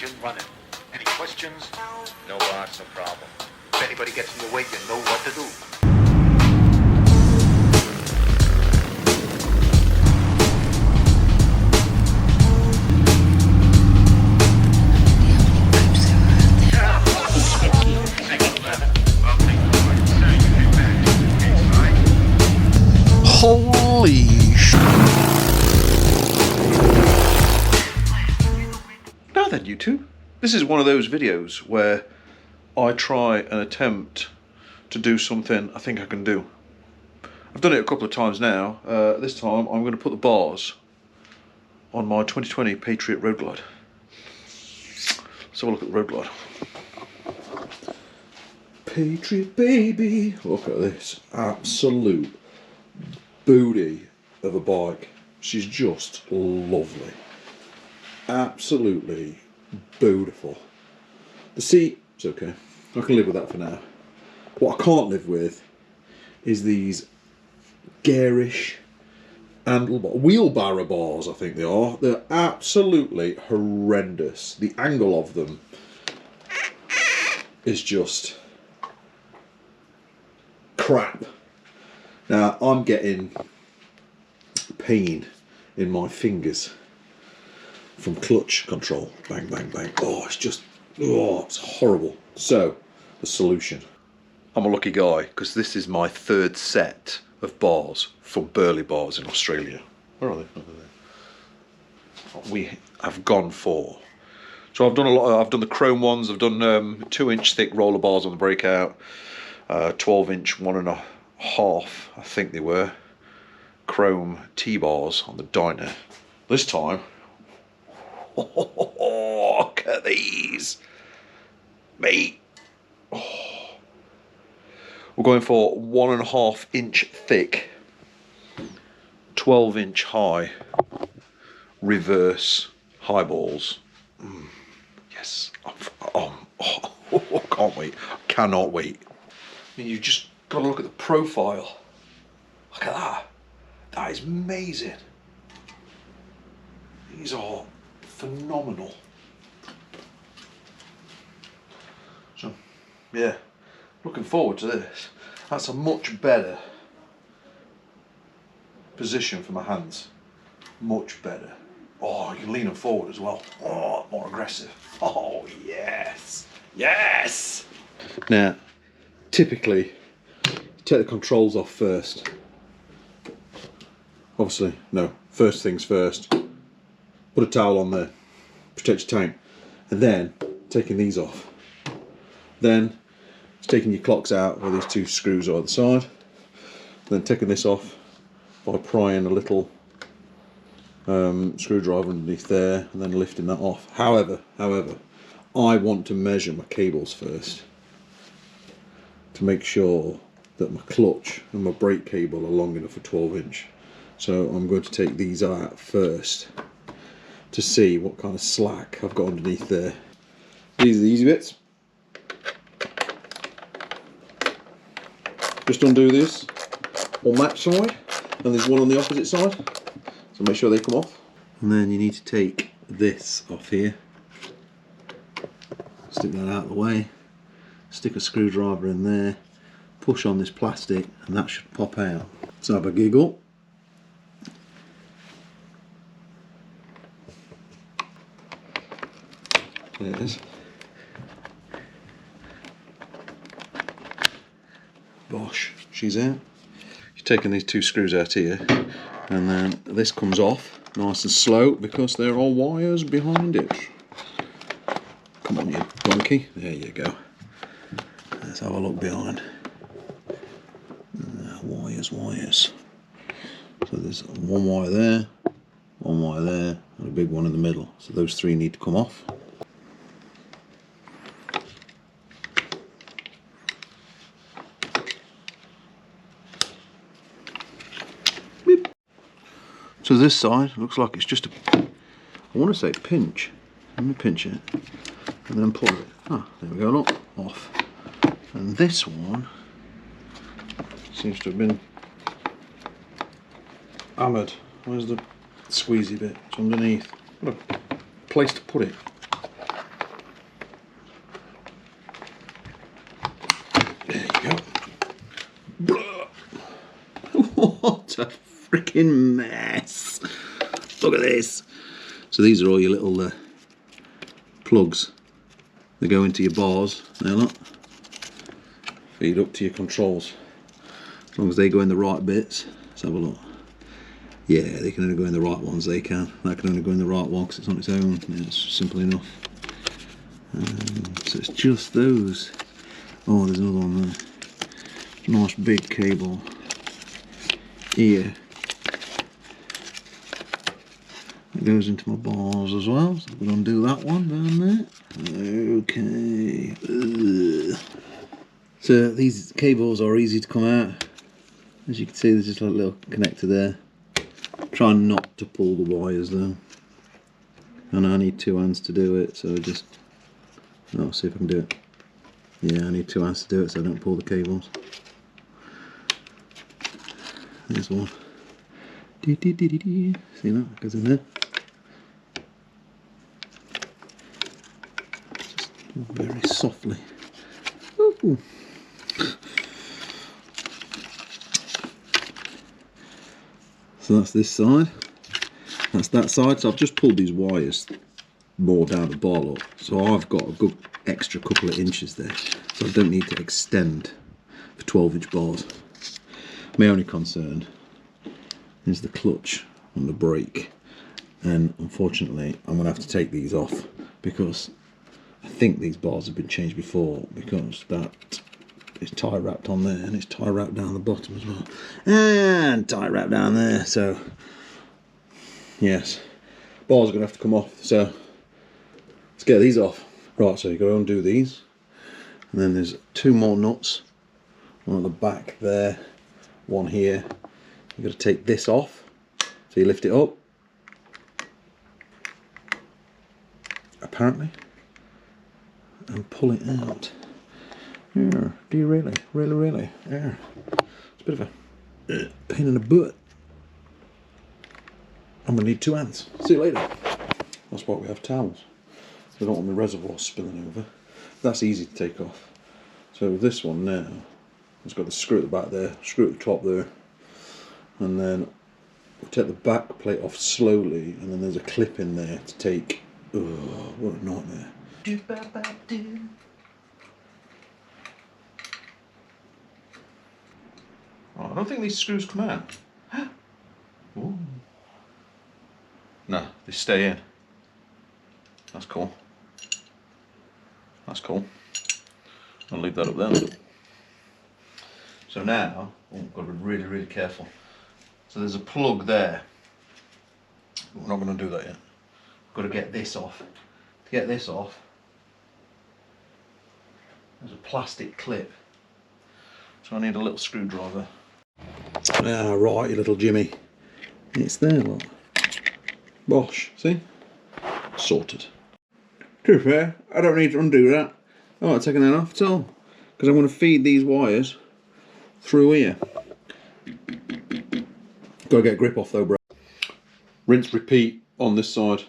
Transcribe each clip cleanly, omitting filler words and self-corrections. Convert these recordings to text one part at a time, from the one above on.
engine running. Any questions? No boss, no problem. If anybody gets in your way, you know what to do. Holy sh! Now then, YouTube, this is one of those videos where I try and attempt to do something I think I can do. I've done it a couple of times now. This time I'm going to put the bars on my 2020 Patriot RoadGlide. Let's have a look at the RoadGlide. Patriot baby! Look at this absolute booty of a bike. She's just lovely. Absolutely beautiful. The seat, it's okay. I can live with that for now. What I can't live with is these garish wheelbarrow bars, I think they are. They're absolutely horrendous. The angle of them is just crap. Now, I'm getting pain in my fingers from clutch control. Bang, bang, bang. Oh, it's just, oh, it's horrible. So, the solution. I'm a lucky guy because this is my third set of bars from Burleigh bars in Australia. Where are they? Oh, they're there. We have gone for. So I've done a lot. I've done the chrome ones. I've done 2-inch thick roller bars on the breakout, 12-inch 1.5, I think they were, chrome T-bars on the Dyna. This time, oh, look at these, mate. Oh. We're going for 1.5-inch thick, 12-inch high, reverse highballs. Yes, can't wait, cannot wait. I mean, you just got to look at the profile. Look at that. That is amazing. These are phenomenal. So, yeah, looking forward to this. That's a much better position for my hands. Much better. Oh, you can lean them forward as well. Oh, more aggressive. Oh, yes. Yes! Now, typically, take the controls off first. Obviously, no, first things first. Put a towel on there, protect your tank, and then taking these off. Then taking your clocks out where these two screws are at the side. Then taking this off by prying a little screwdriver underneath there, and then lifting that off. However, I want to measure my cables first to make sure that my clutch and my brake cable are long enough for 12-inch. So I'm going to take these out first to see what kind of slack I've got underneath there. These are the easy bits. Just undo this on that side, and there's one on the opposite side. So make sure they come off. And then you need to take this off here. Stick that out of the way. Stick a screwdriver in there. Push on this plastic and that should pop out. Let's have a giggle. There it is. Bosh, she's out. You're taking these two screws out here, and then this comes off nice and slow because there are wires behind it. Come on, you donkey. There you go. Let's have a look behind. Wires. So there's one wire there, one wire there, and a big one in the middle. So those three need to come off. Beep. So this side looks like it's just a, I want to say pinch. Let me pinch it and then pull it. Ah, there we go, look, off. And this one seems to have been hammered. Where's the squeezy bit? It's underneath. What a place to put it. What a freaking mess. Look at this. So these are all your little plugs. They go into your bars. Now look. Feed up to your controls. As long as they go in the right bits. Let's have a look. Yeah, they can only go in the right ones, they can. That can only go in the right one because it's on its own. Yeah, it's simple enough. So it's just those. Oh, there's another one there. Nice big cable here. It goes into my bars as well, so we're going to do that one down there. Okay. Ugh. So these cables are easy to come out. As you can see, there's just a little connector there. Try not to pull the wires though. And I need 2 hands to do it, so just... I'll see if I can do it. Yeah, I need 2 hands to do it so I don't pull the cables. There's one. See that? Goes in there. Just very softly. Ooh. So that's this side. That's that side. So I've just pulled these wires more down the bar up. So I've got a good extra couple of inches there. So I don't need to extend for 12-inch bars. My only concern is the clutch and the brake, and unfortunately I'm going to have to take these off because I think these bars have been changed before, because that is tie wrapped on there and it's tie wrapped down the bottom as well, and tie wrapped down there. So yes, bars are going to have to come off, so let's get these off. Right, so you go and undo these, and then there's 2 more nuts, one at the back there, one here. You've got to take this off, so you lift it up, apparently, and pull it out. Yeah, do you really? Really? Yeah. It's a bit of a pain in the butt. I'm going to need 2 hands. See you later. That's why we have towels. I don't want my reservoir spilling over. That's easy to take off. So this one now, it's got the screw at the back there, screw at the top there, and then we take the back plate off slowly, and then there's a clip in there to take. Oh, what a nightmare. Oh, I don't think these screws come out. Ooh. No, they stay in. That's cool. That's cool. I'll leave that up there. So now, got to be really, really careful. So there's a plug there. We're not going to do that yet. Got to get this off. To get this off, there's a plastic clip. So I need a little screwdriver. Ah, right, you little Jimmy. It's there, look. Bosh, see? Sorted. To be fair, I don't need to undo that. I'm not taking that off at all, because I'm going to feed these wires through here. Gotta get grip off though, bro. Rinse, repeat on this side.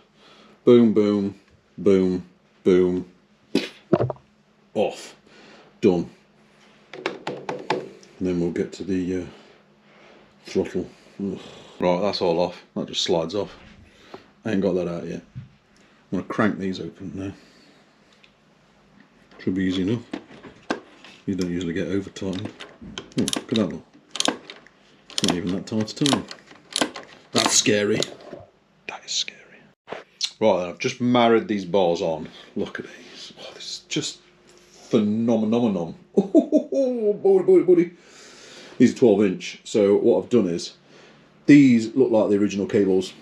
Boom, boom, boom, boom. Off. Done. And then we'll get to the throttle. Ugh. Right, that's all off. That just slides off. I ain't got that out yet. I'm going to crank these open now. Should be easy enough. You don't usually get over tightened. Oh, look at that look. It's not even that tight at all. That's scary. That is scary. Right then, I've just married these bars on. Look at these. Oh, this is just phenomenon. Oh, buddy. These are 12-inch. So what I've done is, these look like the original cables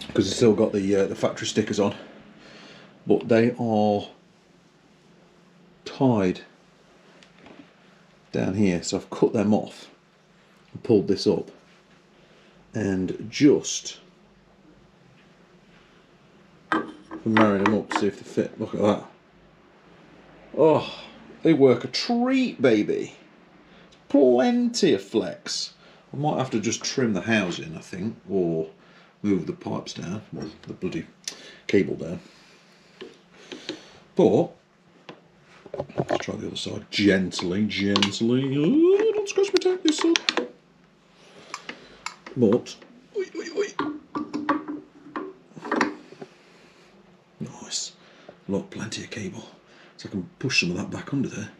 because they've still got the factory stickers on, but they are tied down here. So I've cut them off and pulled this up and just marrying them up to see if they fit. Look at that. Oh, they work a treat, baby. Plenty of flex. I might have to just trim the housing, I think, or move the pipes down, well, the bloody cable down. But let's try the other side. Gently. Oh, don't scratch my tack, this son. But, nice. Look, plenty of cable. So I can push some of that back under there.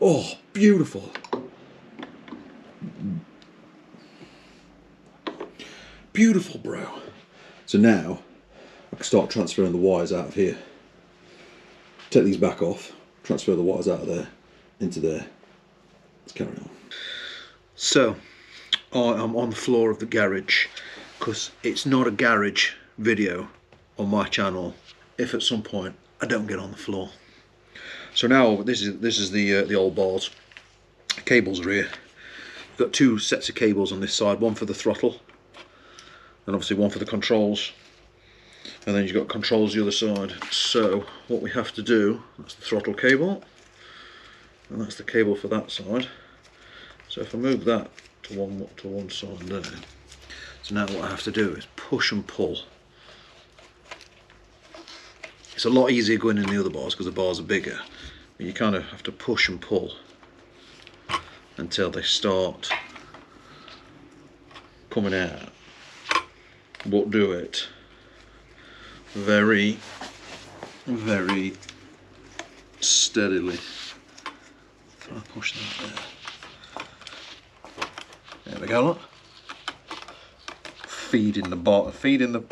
Oh, beautiful. Beautiful, bro. So now I can start transferring the wires out of here. Take these back off, transfer the wires out of there into there. Let's carry on. So I am on the floor of the garage because it's not a garage video on my channel if at some point I don't get on the floor. So now this is the old bars. Cables are here. We've got two sets of cables on this side, one for the throttle and obviously one for the controls, and then you've got controls the other side. So what we have to do, that's the throttle cable and that's the cable for that side. So if I move that to one side there, so now what I have to do is push and pull. It's a lot easier going in the other bars because the bars are bigger, but you kind of have to push and pull until they start coming out. But do it very, very steadily. If I push that there. There we go, look. Feeding the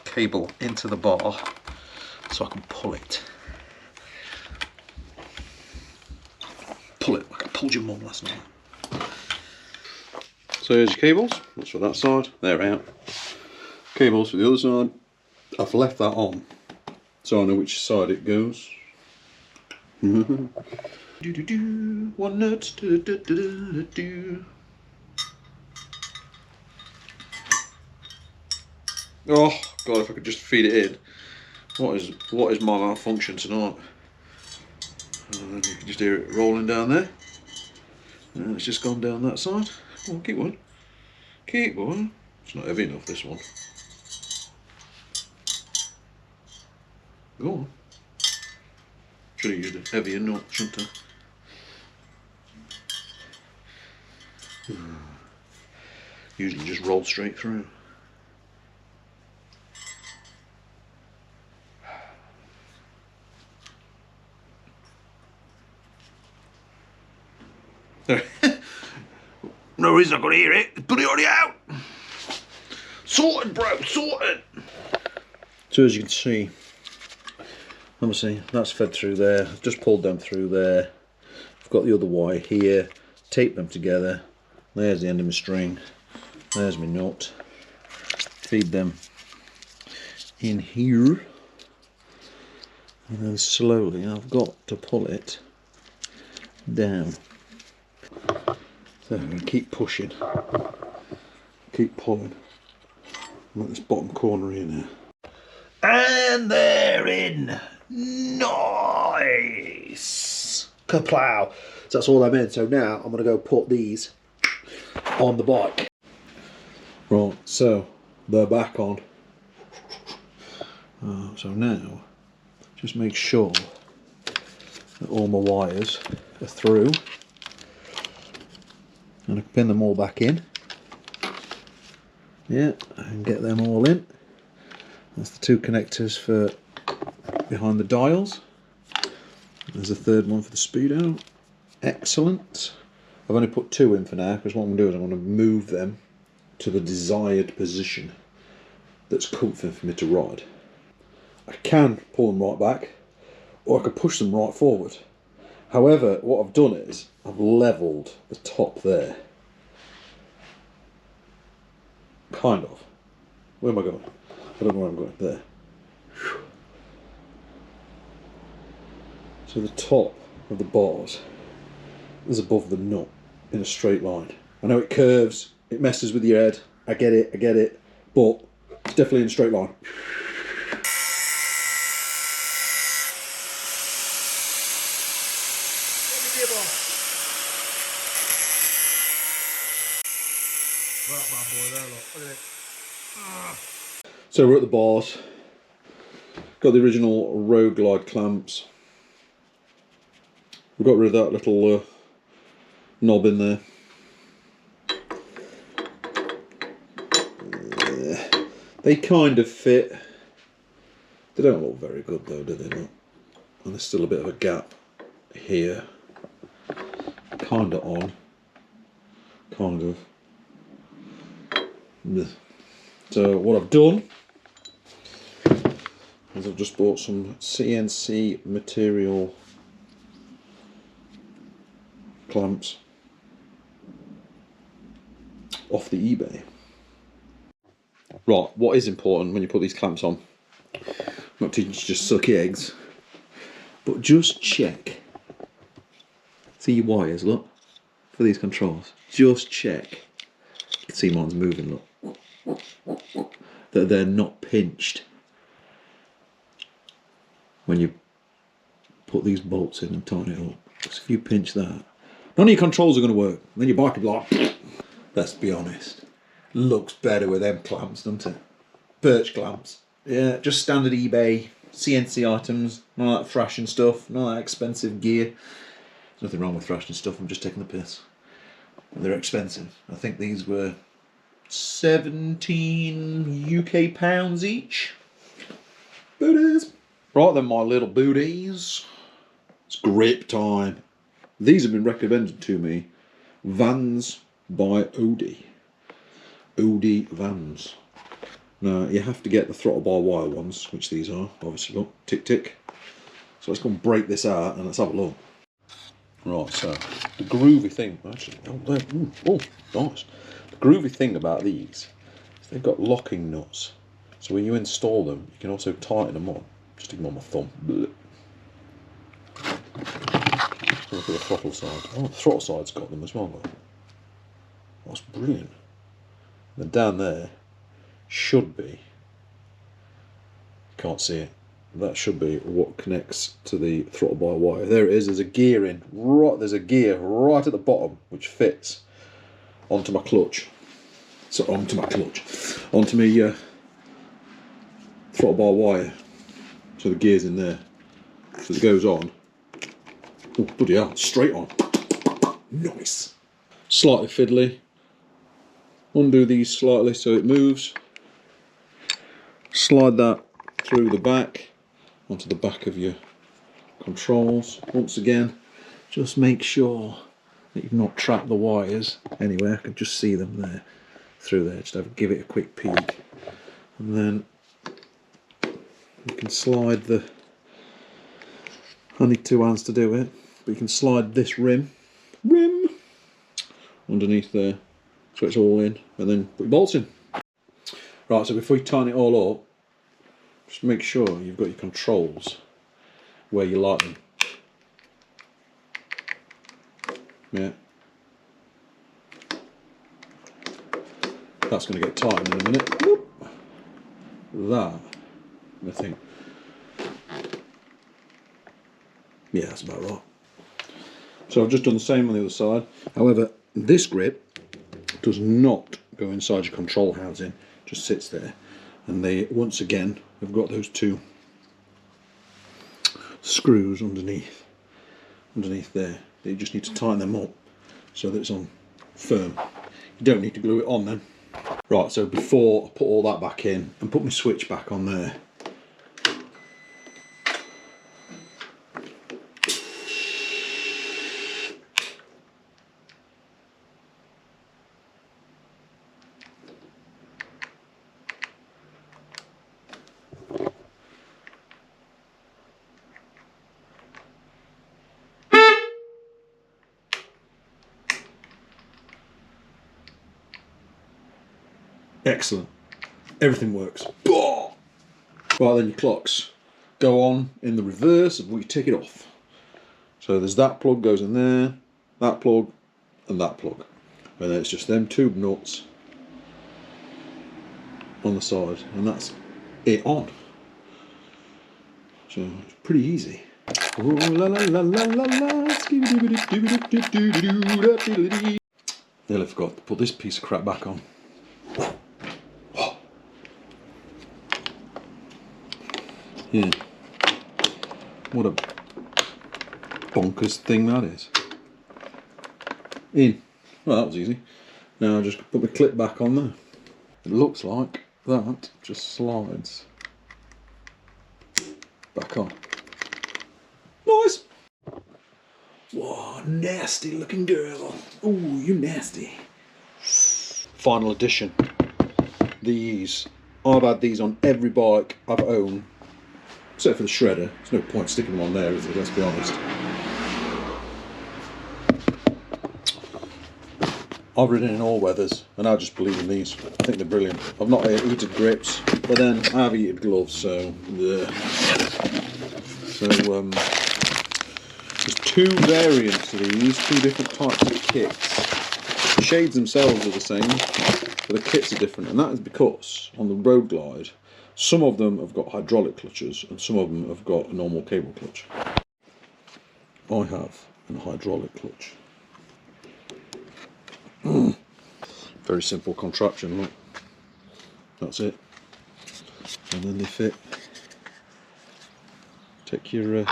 cable into the bar so I can pull it. Pull it like I pulled your mum last night. So here's your cables. That's for that side. They're out. Cables for the other side. I've left that on so I know which side it goes. One nut. Oh God! If I could just feed it in. What is my malfunction tonight? And you can just hear it rolling down there. And it's just gone down that side. Come on, keep one. Keep one. It's not heavy enough, this one. Go on. Should have used a heavier nut, shouldn't I? Usually just roll straight through. No reason I'm gonna hear it. Put it already out. Sorted, bro. Sorted. So as you can see, obviously that's fed through there. I've just pulled them through there. I've got the other wire here. Tape them together. There's the end of my string. There's my nut. Feed them in here, and then slowly I've got to pull it down. So I'm going to keep pushing, keep pulling. I'm at this bottom corner here now. And they're in! Nice! Kaplow! So that's all I'm in. So now I'm going to go put these on the bike. Right, so they're back on. So now, just make sure that all my wires are through. And I can pin them all back in. Yeah, and get them all in. That's the two connectors for behind the dials. There's a third one for the speedo. Excellent. I've only put two in for now because what I'm going to do is I'm going to move them to the desired position that's comfy for me to ride. I can pull them right back, or I could push them right forward. However, what I've done is I've levelled the top there. Kind of. Where am I going? I don't know where I'm going. There. So the top of the bars is above the nut in a straight line. I know it curves, it messes with your head. I get it, but it's definitely in a straight line. So we're at the bars. Got the original RoadGlide clamps. We've got rid of that little knob in there. They kind of fit. They don't look very good though, do they not? And there's still a bit of a gap here. Kind of on. Kind of. So what I've done is I've just bought some CNC material clamps off the eBay. Right, what is important when you put these clamps on, not to just suck eggs, but just check. See your wires, look, for these controls. Just check. You can see mine's moving, look. That they're not pinched when you put these bolts in and tighten it up. Because if you pinch that, none of your controls are going to work. Then your bike will be like, let's be honest, looks better with them clamps, doesn't it? Birch clamps. Yeah, just standard eBay CNC items, none of that thrashing stuff, none of that expensive gear. There's nothing wrong with thrashing stuff, I'm just taking the piss. They're expensive. I think these were 17 UK pounds each. Booties. Right then, my little booties. It's grip time. These have been recommended to me. Vans by Odie. Odie Vans. Now, you have to get the throttle bar wire ones, which these are. Obviously, look, tick tick. So let's go and break this out and let's have a look. Right, so the groovy thing, actually, nice. The groovy thing about these is they've got locking nuts. So when you install them, you can also tighten them on. Just ignore my thumb. Look at the throttle side. Oh, the throttle side's got them as well, though. That's brilliant. And then down there should be, can't see it, that should be what connects to the throttle bar wire. There it is, there's a gear in, right, there's a gear right at the bottom which fits onto my clutch. So onto my throttle bar wire. So the gear's in there. So it goes on. Oh, bloody hell, straight on. Nice. Slightly fiddly. Undo these slightly so it moves. Slide that through the back onto the back of your controls. Once again, just make sure that you've not trapped the wires anywhere. I can just see them there through there. Just give it a quick peek, and then you can slide the. I need 2 hands to do it, but you can slide this rim underneath there, so it's all in, and then put your bolts in. Right, so before you tighten it all up, just make sure you've got your controls where you like them. Yeah. That's going to get tightened in a minute. Whoop. That, I think. Yeah, that's about right. So I've just done the same on the other side. However, this grip does not go inside your control housing, just sits there. And they, once again, have got those 2 screws underneath there. You just need to tighten them up so that it's on firm. You don't need to glue it on then. Right, so before I put all that back in and put my switch back on there, excellent. Everything works. Right, then your clocks go on in the reverse of what you take it off. So there's that plug goes in there, that plug, and that plug. And then it's just them 2 nuts on the side, and that's it on. So it's pretty easy. Oh, la la la la la la. Nearly forgot to put this piece of crap back on. Yeah. What a bonkers thing that is. In. Well, that was easy. Now I just put the clip back on there. It looks like that just slides back on. Nice! Whoa, nasty looking girl. Ooh, you nasty. Final edition. These. I've had these on every bike I've owned, except for the shredder. There's no point sticking them on there, is there? Let's be honest. I've ridden in all weathers, and I just believe in these. I think they're brilliant. I've not heated grips, but then I have heated gloves, so yeah. So there's two variants to these, two different types of kits. The shades themselves are the same, but the kits are different, and that is because on the RoadGlide, some of them have got hydraulic clutches, and some of them have got a normal cable clutch. I have a hydraulic clutch. Very simple contraption, look. That's it. And then they fit. Take your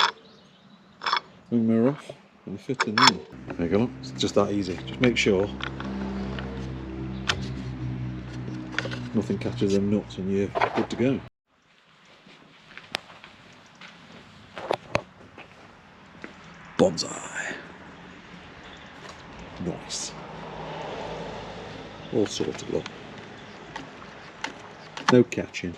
wing mirror off and they fit in there. There you go, it's just that easy. Just make sure nothing catches them nuts and you're good to go. Bonsai. Nice. All sorted, look. No catching.